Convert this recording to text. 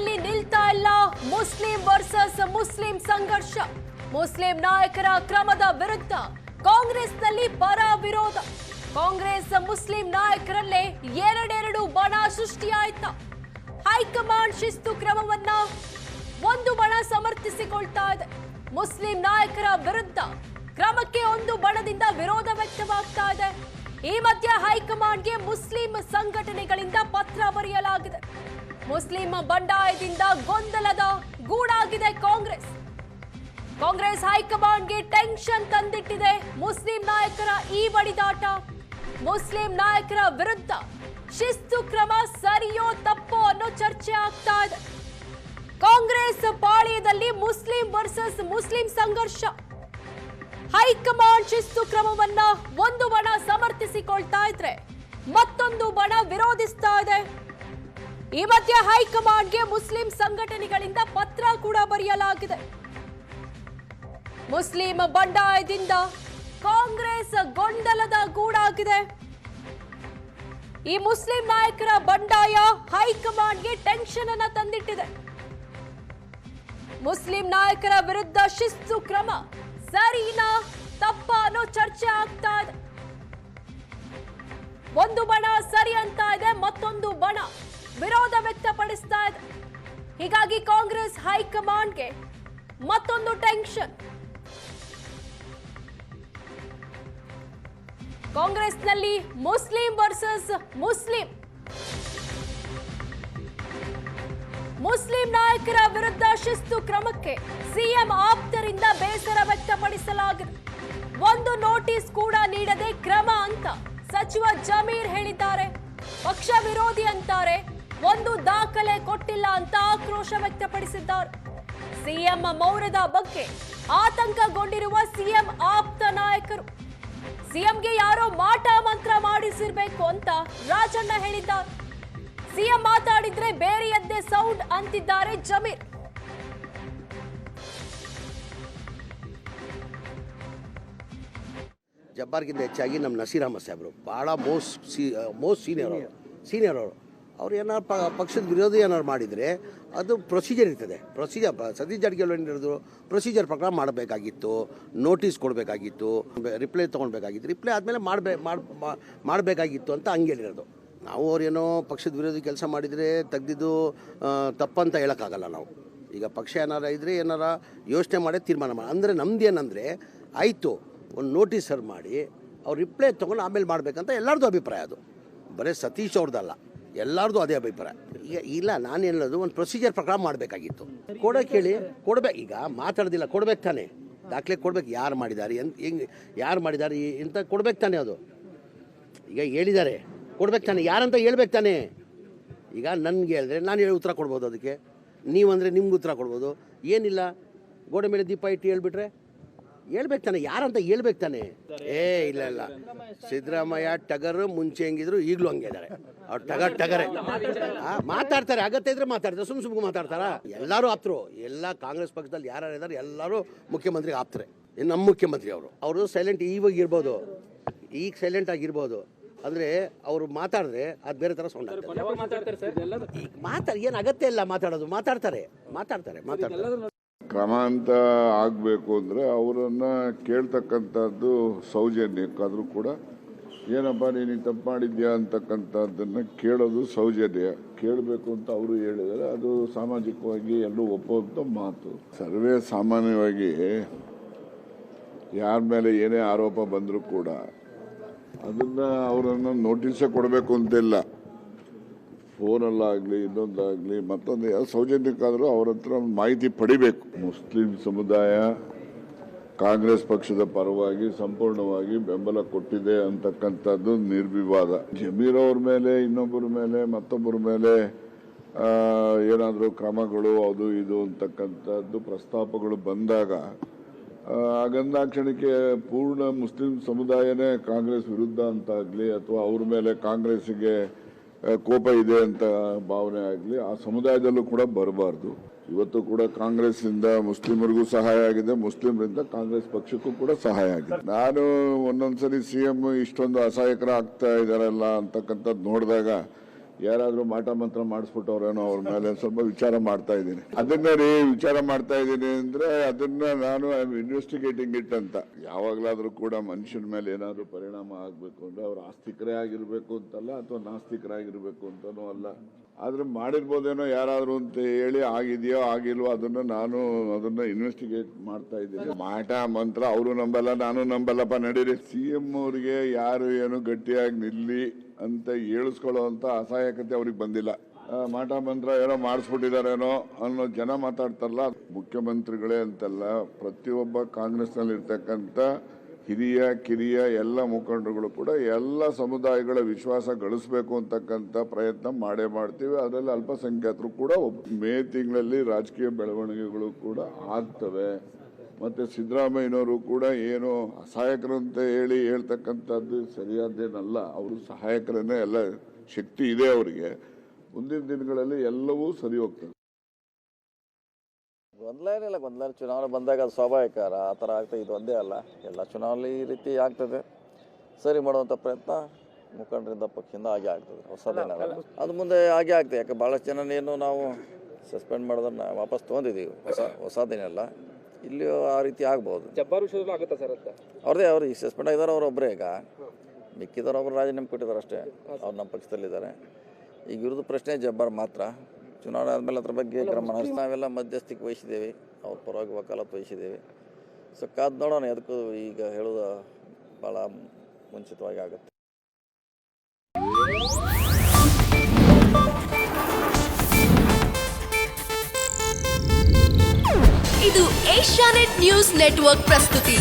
ಕಾಂಗ್ರೆಸ್ನಲ್ಲಿ ನಿಲ್ತಾ ಇಲ್ಲ ಮುಸ್ಲಿಂ ವರ್ಸಸ್ ಮುಸ್ಲಿಂ ಸಂಘರ್ಷ. ಮುಸ್ಲಿಂ ನಾಯಕರ ಕ್ರಮದ ವಿರುದ್ಧ ಕಾಂಗ್ರೆಸ್ನಲ್ಲಿ ಪರ ವಿರೋಧ. ಕಾಂಗ್ರೆಸ್ ಮುಸ್ಲಿಂ ನಾಯಕರಲ್ಲೇ ಎರಡೆರಡು ಬಣ ಸೃಷ್ಟಿಯಾಯ್ತ. ಹೈಕಮಾಂಡ್ ಶಿಸ್ತು ಕ್ರಮವನ್ನ ಒಂದು ಬಣ ಸಮರ್ಥಿಸಿಕೊಳ್ತಾ ಇದೆ. ಮುಸ್ಲಿಂ ನಾಯಕರ ವಿರುದ್ಧ ಕ್ರಮಕ್ಕೆ ಒಂದು ಬಣದಿಂದ ವಿರೋಧ ವ್ಯಕ್ತವಾಗ್ತಾ ಇದೆ. ಈ ಮಧ್ಯೆ ಹೈಕಮಾಂಡ್ಗೆ ಮುಸ್ಲಿಂ ಸಂಘಟನೆಗಳಿಂದ ಪತ್ರ ಬರೆಯಲಾಗಿದೆ. ಮುಸ್ಲಿಂ ಬಂಡಾಯದಿಂದ ಗೊಂದಲದ ಗೂಡಾಗಿದೆ ಕಾಂಗ್ರೆಸ್. ಕಾಂಗ್ರೆಸ್ ಹೈಕಮಾಂಡ್ಗೆ ಟೆನ್ಷನ್ ತಂದಿಟ್ಟಿದೆ ಮುಸ್ಲಿಂ ನಾಯಕರ ಈ ಬಡಿದಾಟ. ಮುಸ್ಲಿಂ ನಾಯಕರ ವಿರುದ್ಧ ಶಿಸ್ತು ಕ್ರಮ ಸರಿಯೋ ತಪ್ಪೋ ಅನ್ನೋ ಚರ್ಚೆ ಆಗ್ತಾ ಇದೆ. ಕಾಂಗ್ರೆಸ್ ಪಾಳ್ಯದಲ್ಲಿ ಮುಸ್ಲಿಂ ವರ್ಸಸ್ ಮುಸ್ಲಿಂ ಸಂಘರ್ಷ. ಹೈಕಮಾಂಡ್ ಶಿಸ್ತು ಕ್ರಮವನ್ನ ಒಂದು ಬಣ ಸಮರ್ಥಿಸಿಕೊಳ್ತಾ ಇದ್ರೆ ಮತ್ತೊಂದು ಬಣ ವಿರೋಧಿಸ್ತಾ ಇದೆ. ಈ ಮಧ್ಯೆ ಹೈಕಮಾಂಡ್ಗೆ ಮುಸ್ಲಿಂ ಸಂಘಟನೆಗಳಿಂದ ಪತ್ರ ಕೂಡ ಬರೆಯಲಾಗಿದೆ. ಮುಸ್ಲಿಂ ಬಂಡಾಯದಿಂದ ಕಾಂಗ್ರೆಸ್ ಗೊಂದಲದ ಗೂಡಾಗಿದೆ. ಈ ಮುಸ್ಲಿಂ ನಾಯಕರ ಬಂಡಾಯ ಹೈಕಮಾಂಡ್ಗೆ ಟೆನ್ಷನ್ ಅನ್ನ ತಂದಿಟ್ಟಿದೆ. ಮುಸ್ಲಿಂ ನಾಯಕರ ವಿರುದ್ಧ ಶಿಸ್ತು ಕ್ರಮ ಸರಿನಾ ತಪ್ಪ ಅನ್ನೋ ಚರ್ಚೆ ಆಗ್ತಾ ಇದೆ. ಒಂದು ಬಣ ಸರಿ ಅಂತ ಇದೆ, ಮತ್ತೊಂದು ಬಣ ವಿರೋಧ ವ್ಯಕ್ತಪಡಿಸ್ತಾ ಇದೆ. ಹೀಗಾಗಿ ಕಾಂಗ್ರೆಸ್ ಹೈಕಮಾಂಡ್ಗೆ ಮತ್ತೊಂದು ಟೆನ್ಷನ್. ಕಾಂಗ್ರೆಸ್ನಲ್ಲಿ ಮುಸ್ಲಿಂ ವರ್ಸಸ್ ಮುಸ್ಲಿಂ ನಾಯಕರ ವಿರುದ್ಧ ಶಿಸ್ತು ಕ್ರಮಕ್ಕೆ ಸಿಎಂ ಆಪ್ತರಿಂದ ಬೇಸರ ವ್ಯಕ್ತಪಡಿಸಲಾಗಿದೆ. ಒಂದು ನೋಟಿಸ್ ಕೂಡ ನೀಡದೆ ಕ್ರಮ ಅಂತ ಸಚಿವ ಜಮೀರ್ ಹೇಳಿದ್ದಾರೆ. ಪಕ್ಷ ವಿರೋಧಿ ಅಂತಾರೆ, ಒಂದು ದಾಖಲೆ ಕೊಟ್ಟಿಲ್ಲ ಅಂತ ಆಕ್ರೋಶ ವ್ಯಕ್ತಪಡಿಸಿದ್ದಾರೆ. ಸಿಎಂ ಮೌನದ ಬಗ್ಗೆ ಆತಂಕಗೊಂಡಿರುವ ಸಿಎಂ ಆಪ್ತ ನಾಯಕರು. ಸಿಎಂಗೆ ಯಾರೋ ಮಾಟ ಮಂತ್ರ ಮಾಡಿಸಿರ್ಬೇಕು ಅಂತ ರಾಜಣ್ಣ ಹೇಳಿದ್ದಾರೆ. ಸಿಎಂ ಮಾತಾಡಿದ್ರೆ ಬೇರೆಯದ್ದೇ ಸೌಂಡ್ ಅಂತಿದ್ದಾರೆ ಜಮೀರ್. ಜಬ್ಬಾರ್ಗಿಂತ ಹೆಚ್ಚಾಗಿ ನಮ್ಮ ನಸೀರ್ ಅಹಮದ್ ಸಾಹೇಬರು ಭಾಳ ಮೋಸ್ಟ್ ಸೀನಿಯರ್ ಅವರು. ಅವ್ರು ಏನಾರು ಪಕ್ಷದ ವಿರೋಧಿ ಏನಾರು ಮಾಡಿದರೆ ಅದು ಪ್ರೊಸೀಜರ್ ಇರ್ತದೆ. ಸತೀಶ್ ಜಾರಕಿಹೊಳಿ ಏನು ಹೇಳಿದ್ರು, ಪ್ರೊಸೀಜರ್ ಪ್ರಕಾರ ಮಾಡಬೇಕಾಗಿತ್ತು, ನೋಟಿಸ್ ಕೊಡಬೇಕಾಗಿತ್ತು, ರಿಪ್ಲೈ ತೊಗೊಳ್ಬೇಕಾಗಿತ್ತು, ರಿಪ್ಲೈ ಆದಮೇಲೆ ಮಾಡಬೇಕಾಗಿತ್ತು ಅಂತ ಹಂಗೆ ಹೇಳಿರೋದು. ನಾವು ಅವ್ರೇನೋ ಪಕ್ಷದ ವಿರೋಧಿ ಕೆಲಸ ಮಾಡಿದರೆ ತೆಗ್ದಿದ್ದು ತಪ್ಪಂತ ಹೇಳೋಕ್ಕಾಗಲ್ಲ. ನಾವು ಈಗ ಪಕ್ಷ ಏನಾರ ಇದ್ದರೆ ಏನಾರ ಯೋಚನೆ ಮಾಡೇ ತೀರ್ಮಾನ ಮಾಡಿ. ಅಂದರೆ ನಮ್ದು ಏನಂದರೆ ಆಯಿತು ಒಂದು ನೋಟಿಸ್ ಸರ್ವ್ ಮಾಡಿ ಅವ್ರು ರಿಪ್ಲೈ ತೊಗೊಂಡು ಆಮೇಲೆ ಮಾಡಬೇಕಂತ ಎಲ್ಲರದ್ದು ಅಭಿಪ್ರಾಯ. ಅದು ಬರೀ ಸತೀಶ್ ಅವ್ರದ್ದಲ್ಲ, ಎಲ್ಲರದು ಅದೇ ಅಭಿಪ್ರಾಯ. ಈಗ ಇಲ್ಲ, ನಾನು ಹೇಳೋದು ಒಂದು ಪ್ರೊಸೀಜರ್ ಪ್ರಕಾರ ಮಾಡಬೇಕಾಗಿತ್ತು. ಕೊಡೋಕೆ ಹೇಳಿ ಕೊಡ್ಬೇಕು. ಈಗ ಮಾತಾಡೋದಿಲ್ಲ, ಕೊಡ್ಬೇಕು ತಾನೆ, ದಾಖಲೆ ಕೊಡ್ಬೇಕು. ಯಾರು ಮಾಡಿದ್ದಾರೆ ಯಾರು ಮಾಡಿದ್ದಾರೆ ಅಂತ ಕೊಡ್ಬೇಕು ತಾನೆ. ಅದು ಈಗ ಹೇಳಿದ್ದಾರೆ ಕೊಡ್ಬೇಕು ತಾನೆ, ಯಾರಂತ ಹೇಳ್ಬೇಕು ತಾನೆ. ಈಗ ನನಗೆ ಹೇಳಿದ್ರೆ ನಾನು ಹೇಳಿ ಉತ್ತರ ಕೊಡ್ಬೋದು, ಅದಕ್ಕೆ ನೀವಂದರೆ ನಿಮ್ಗೆ ಉತ್ತರ ಕೊಡ್ಬೋದು. ಏನಿಲ್ಲ, ಗೋಡೆ ಮೇಲೆ ದೀಪ ಇಟ್ಟು ಹೇಳ್ಬಿಟ್ರೆ ಹೇಳ್ಬೇಕು ತಾನೆ, ಯಾರಂತ ಹೇಳ್ಬೇಕು ತಾನೆ. ಇಲ್ಲ ಸಿದ್ದರಾಮಯ್ಯ ಟಗರ್ ಮುಂಚೆ ಹೆಂಗಿದ್ರು ಈಗಲೂ ಹಂಗೆ ಇದ್ದಾರೆ. ಅವ್ರು ಟಗರೇ ಮಾತಾಡ್ತಾರೆ, ಅಗತ್ಯ ಇದ್ರೆ ಮಾತಾಡ್ತಾರೆ, ಸುಮ್ಮನೆ ಮಾತಾಡ್ತಾರ. ಎಲ್ಲರೂ ಆಪ್ತರು, ಎಲ್ಲ ಕಾಂಗ್ರೆಸ್ ಪಕ್ಷದಲ್ಲಿ ಯಾರು ಇದ್ದಾರೆ ಎಲ್ಲರೂ ಮುಖ್ಯಮಂತ್ರಿಗೆ ಆಪ್ತಾರೆ. ನಮ್ಮ ಮುಖ್ಯಮಂತ್ರಿ ಅವರು ಸೈಲೆಂಟ್ ಇವಾಗ ಇರ್ಬೋದು, ಈಗ ಸೈಲೆಂಟ್ ಆಗಿರ್ಬೋದು. ಅಂದರೆ ಅವರು ಮಾತಾಡಿದ್ರೆ ಅದು ಬೇರೆ ಥರ ಸೌಂಡ್ ಆಗ್ತದೆ. ಈಗ ಏನು ಅಗತ್ಯ ಇಲ್ಲ ಮಾತಾಡೋದು, ಮಾತಾಡ್ತಾರೆ. ಕ್ರಮ ಅಂತ ಆಗಬೇಕು ಅಂದರೆ ಅವರನ್ನು ಕೇಳ್ತಕ್ಕಂಥದ್ದು ಸೌಜನ್ಯಕ್ಕಾದರೂ ಕೂಡ ಏನಪ್ಪ ನೀನು ತಪ್ಪು ಮಾಡಿದ್ಯಾ ಅಂತಕ್ಕಂಥದ್ದನ್ನು ಕೇಳೋದು ಸೌಜನ್ಯ. ಕೇಳಬೇಕು ಅಂತ ಅವರು ಹೇಳಿದರೆ ಅದು ಸಾಮಾಜಿಕವಾಗಿ ಎಲ್ಲರೂ ಒಪ್ಪುವಂಥ ಮಾತು. ಸರ್ವೇ ಸಾಮಾನ್ಯವಾಗಿ ಯಾರ ಮೇಲೆ ಏನೇ ಆರೋಪ ಬಂದರೂ ಕೂಡ ಅದನ್ನು ಅವರನ್ನು ನೋಟಿಸೇ ಕೊಡಬೇಕು ಅಂತಿಲ್ಲ. ಫೋನಲ್ಲಾಗಲಿ ಇನ್ನೊಂದಾಗಲಿ ಮತ್ತೊಂದು ಸೌಜನ್ಯಕ್ಕಾದರೂ ಅವ್ರ ಹತ್ರ ಮಾಹಿತಿ ಪಡಿಬೇಕು. ಮುಸ್ಲಿಂ ಸಮುದಾಯ ಕಾಂಗ್ರೆಸ್ ಪಕ್ಷದ ಪರವಾಗಿ ಸಂಪೂರ್ಣವಾಗಿ ಬೆಂಬಲ ಕೊಟ್ಟಿದೆ ಅಂತಕ್ಕಂಥದ್ದು ನಿರ್ವಿವಾದ. ಜಮೀರ್ ಅವ್ರ ಮೇಲೆ ಇನ್ನೊಬ್ಬರ ಮೇಲೆ ಮತ್ತೊಬ್ಬರ ಮೇಲೆ ಏನಾದರೂ ಕ್ರಮಗಳು ಅದು ಇದು ಅಂತಕ್ಕಂಥದ್ದು ಪ್ರಸ್ತಾಪಗಳು ಬಂದಾಗ ಆಗಂದಾಕ್ಷಣಕ್ಕೆ ಪೂರ್ಣ ಮುಸ್ಲಿಂ ಸಮುದಾಯನೇ ಕಾಂಗ್ರೆಸ್ ವಿರುದ್ಧ ಅಂತಾಗಲಿ ಅಥವಾ ಅವ್ರ ಮೇಲೆ ಕಾಂಗ್ರೆಸ್ಸಿಗೆ ಕೋಪ ಇದೆ ಅಂತ ಭಾವನೆ ಆಗಲಿ ಆ ಸಮುದಾಯದಲ್ಲೂ ಕೂಡ ಬರಬಾರ್ದು. ಇವತ್ತು ಕೂಡ ಕಾಂಗ್ರೆಸ್ನಿಂದ ಮುಸ್ಲಿಮರಿಗೂ ಸಹಾಯ ಆಗಿದೆ, ಮುಸ್ಲಿಮರಿಂದ ಕಾಂಗ್ರೆಸ್ ಪಕ್ಷಕ್ಕೂ ಕೂಡ ಸಹಾಯ ಆಗಿದೆ. ನಾನು ಒಂದೊಂದ್ಸರಿ ಸಿಎಂ ಇಷ್ಟೊಂದು ಅಸಹಾಯಕರ ಆಗ್ತಾ ಇದಾರಲ್ಲ ಅಂತಕ್ಕಂಥದ್ದು ನೋಡಿದಾಗ ಯಾರಾದ್ರೂ ಮಾಟ ಮಂತ್ರ ಮಾಡಿಸ್ಬಿಟ್ಟವ್ರೇನೋ ಅವ್ರ ಮೇಲೆ ಸ್ವಲ್ಪ ವಿಚಾರ ಮಾಡ್ತಾ ಇದ್ದೀನಿ. ಅದನ್ನ ವಿಚಾರ ಮಾಡ್ತಾ ಇದ್ದೀನಿ ಅಂದ್ರೆ ಅದನ್ನ ನಾನು ಇನ್ವೆಸ್ಟಿಗೇಟಿಂಗ್ ಇಟ್ ಅಂತ. ಯಾವಾಗ್ಲಾದ್ರೂ ಕೂಡ ಮನುಷ್ಯನ ಮೇಲೆ ಏನಾದ್ರೂ ಪರಿಣಾಮ ಆಗ್ಬೇಕು ಅಂದ್ರೆ ಅವ್ರು ಆಸ್ತಿಕರೇ ಆಗಿರ್ಬೇಕು ಅಂತಲ್ಲ, ಅಥವಾ ನಾಸ್ತಿಕರಾಗಿರ್ಬೇಕು ಅಂತಾನೂ ಅಲ್ಲ. ಆದ್ರೆ ಮಾಡಿರ್ಬೋದೇನೋ ಯಾರಾದ್ರೂ ಅಂತ ಹೇಳಿ ಆಗಿದೆಯೋ ಆಗಿಲ್ವೋ ಅದನ್ನ ಇನ್ವೆಸ್ಟಿಗೇಟ್ ಮಾಡ್ತಾ ಇದ್ದೀನಿ. ಮಾಟ ಮಂತ್ರ ಅವರು ನಂಬಲ್ಲ, ನಾನು ನಂಬಲ್ಲಪ್ಪ. ನಡೀರಿ, CM ಅವ್ರಿಗೆ ಯಾರು ಏನು ಗಟ್ಟಿಯಾಗಿ ನಿಲ್ಲಿ ಅಂತ ಹೇಳಿಸ್ಕೊಳ್ಳೋ ಅಂತ ಅಸಹಾಯಕತೆ ಅವ್ರಿಗೆ ಬಂದಿಲ್ಲ. ಮಾಟ ಮಂತ್ರ ಏನೋ ಮಾಡಿಸ್ಬಿಟ್ಟಿದಾರೇನೋ ಅನ್ನೋ ಜನ ಮಾತಾಡ್ತಾರಲ್ಲ, ಮುಖ್ಯಮಂತ್ರಿಗಳೇ ಅಂತಲ್ಲ, ಪ್ರತಿಯೊಬ್ಬ ಕಾಂಗ್ರೆಸ್ನಲ್ಲಿ ಇರ್ತಕ್ಕಂಥ ಹಿರಿಯ ಕಿರಿಯ ಎಲ್ಲ ಮುಖಂಡರುಗಳು ಕೂಡ ಎಲ್ಲ ಸಮುದಾಯಗಳ ವಿಶ್ವಾಸ ಗಳಿಸಬೇಕು ಅಂತಕ್ಕಂಥ ಪ್ರಯತ್ನ ಮಾಡೇ ಮಾಡ್ತೀವಿ. ಅದರಲ್ಲಿ ಅಲ್ಪಸಂಖ್ಯಾತರು ಕೂಡ ಮೇ ತಿಂಗಳಲ್ಲಿ ರಾಜಕೀಯ ಬೆಳವಣಿಗೆಗಳು ಕೂಡ ಆಗ್ತವೆ. ಮತ್ತೆ ಸಿದ್ದರಾಮಯ್ಯನವರು ಕೂಡ ಏನು ಅಸಹಾಯಕರಂತ ಹೇಳ್ತಕ್ಕಂಥದ್ದು ಸರಿಯಾದ್ದೇನಲ್ಲ. ಅವರು ಸಹಾಯಕರನ್ನೇ, ಎಲ್ಲ ಶಕ್ತಿ ಇದೆ ಅವರಿಗೆ. ಮುಂದಿನ ದಿನಗಳಲ್ಲಿ ಎಲ್ಲವೂ ಸರಿ ಹೋಗ್ತದೆ. ಗೊಂದಲ ಏನಿಲ್ಲ, ಗೊಂದಲ ಚುನಾವಣೆ ಬಂದಾಗ ಅದು ಸ್ವಾಭಾವಿಕ. ಆ ಥರ ಆಗ್ತದೆ, ಇದು ಒಂದೇ ಅಲ್ಲ, ಎಲ್ಲ ಚುನಾವಣೆ ಈ ರೀತಿ ಆಗ್ತದೆ. ಸರಿ ಮಾಡುವಂಥ ಪ್ರಯತ್ನ ಮುಖಂಡರಿಂದ ಪಕ್ಷದಿಂದ ಹಾಗೆ ಆಗ್ತದೆ, ಹೊಸದೇನಾಗಲ್ಲ. ಅದು ಮುಂದೆ ಹಾಗೆ ಆಗ್ತದೆ. ಯಾಕೆ ಭಾಳಷ್ಟು ಜನನೇನು ನಾವು ಸಸ್ಪೆಂಡ್ ಮಾಡೋದನ್ನು ವಾಪಸ್ ತೊಗೊಂಡಿದ್ದೀವಿ, ಹೊಸದೇನಲ್ಲ. ಇಲ್ಲಿ ಆ ರೀತಿ ಆಗ್ಬೋದು. ಜಬ್ಬಾರ್ ವಿಷಯದಲ್ಲೂ ಆಗುತ್ತಾ ಸರ್ ಅಂತ? ಅವ್ರಿಗೆ ಸಸ್ಪೆಂಡ್ ಆಗಿದ್ದಾರೆ, ಅವರೊಬ್ಬರೇ. ಈಗ ಮಿಕ್ಕಿದವರೊಬ್ಬರು ರಾಜೀನಾಮೆ ಕೊಟ್ಟಿದ್ದಾರೆ ಅಷ್ಟೇ, ಅವ್ರು ನಮ್ಮ ಪಕ್ಷದಲ್ಲಿದ್ದಾರೆ. ಈಗ ವಿರುದ್ಧ ಪ್ರಶ್ನೆ ಜಬ್ಬಾರ್ ಮಾತ್ರ. ಚುನಾವಣೆ ಆದಮೇಲೆ ಅದ್ರ ಬಗ್ಗೆ ಕ್ರಮ ನಾವೆಲ್ಲ ಮಧ್ಯಸ್ಥಿಕೆ ವಹಿಸಿದ್ದೇವೆ, ಅವ್ರ ಪರವಾಗಿ ವಕಾಲತ್ತು ವಹಿಸಿದ್ದೇವೆ. ಸೊ ಕಾದು ನೋಡೋಣ. ಅದಕ್ಕೂ ಈಗ ಹೇಳೋದು ಭಾಳ ಮುಂಚಿತವಾಗಿ ಆಗುತ್ತೆ. ಇದು ಏಷ್ಯಾನೆಟ್ ನ್ಯೂಸ್ ನೆಟ್ವರ್ಕ್ ಪ್ರಸ್ತುತಿ.